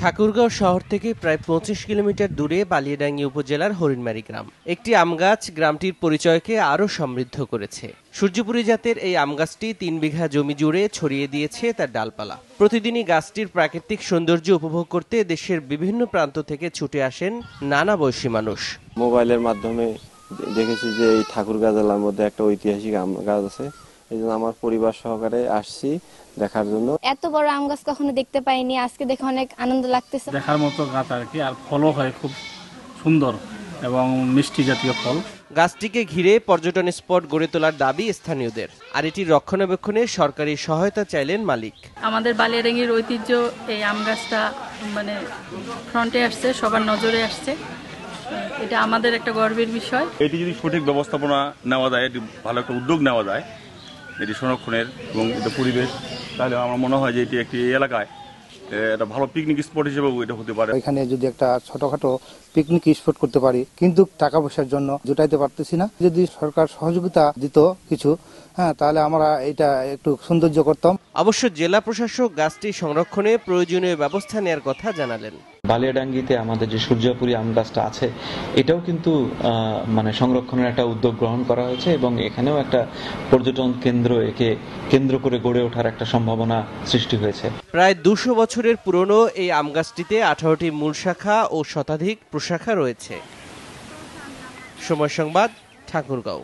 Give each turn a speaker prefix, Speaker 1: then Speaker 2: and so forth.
Speaker 1: ঠাকুরগাঁও শহর থেকে প্রায় ২৫ কিলোমিটার দূরে বালিয়াডাঙ্গি উপজেলার হরিণমারী গ্রাম। একটি আম গাছ গ্রামটির পরিচয়কে আরও সমৃদ্ধ করেছে। সূর্যপুরী জাতের এই আম গাছটি ৩ বিঘা জমি জুড়ে ছড়িয়ে দিয়েছে তার ডালপালা। প্রতিদিনই গাছটির প্রাকৃতিক সৌন্দর্য উপভোগ করতে দেশের বিভিন্ন প্রান্ত থেকে ছুটে আসেন নানা বয়সী মানুষ।
Speaker 2: মোবাইলের মাধ্যমে দেখেছি যে এই ঠাকুরগাঁও জেলার মধ্যে একটা ঐতিহাসিক আম গাছ আছে। এই জন্য আমার পরিবার সহকারে আসছি দেখার জন্য।
Speaker 3: এত বড় আম গাছ কখনো দেখতে পাইনি, আজকে দেখে অনেক আনন্দ লাগতেছে।
Speaker 4: দেখার মতো গাছ আর কি, আর ফলও হয় খুব সুন্দর এবং মিষ্টি জাতীয় ফল।
Speaker 1: গাছটিকে ঘিরে পর্যটন স্পট গড়ে তোলার দাবি স্থানীয়দের, আর এটির রক্ষণাবেক্ষণে সরকারি সহায়তা চাইলেন মালিক।
Speaker 5: আমাদের বালিয়াডাঙ্গির ঐতিহ্য এই আম গাছটা ফ্রন্টে আসছে, সবার নজরে আসছে, এটা আমাদের একটা গর্বের বিষয়।
Speaker 6: এটি যদি সঠিক ব্যবস্থাপনা নেওয়া যায়, এটি ভালো একটা উদ্যোগ নেওয়া যায় এটি সংরক্ষণের এবং এটা পরিবেশ, তাহলে আমার মনে হয় যে এটি একটি এলাকায় একটা ভালো পিকনিক স্পট হিসেবে এটা হতে পারে।
Speaker 7: এখানে যদি একটা ছোটখাটো পিকনিক স্পট করতে পারি, কিন্তু টাকা পয়সার জন্য জোটাইতে পারতেছি না। যদি সরকার সহযোগিতা দিত কিছু, তাহলে আমরা এটা একটু সৌন্দর্য করতাম।
Speaker 1: অবশ্য জেলা প্রশাসক গাছটি সংরক্ষণে প্রয়োজনীয় ব্যবস্থা নেওয়ার কথা জানালেন।
Speaker 8: বালিয়াডাঙ্গিতে আমাদের যে সূর্যপুরী আম গাছটা আছে, এটাও কিন্তু সংরক্ষণের একটা উদ্যোগ গ্রহণ করা হয়েছে এবং এখানেও একটা পর্যটন কেন্দ্র, একে কেন্দ্র করে গড়ে ওঠার একটা সম্ভাবনা সৃষ্টি হয়েছে।
Speaker 1: প্রায় ২০০ বছরের পুরনো এই আম গাছটিতে ১৮টি মূল শাখা ও শতাধিক প্রশাখা রয়েছে। সময় সংবাদ, ঠাকুরগাঁও।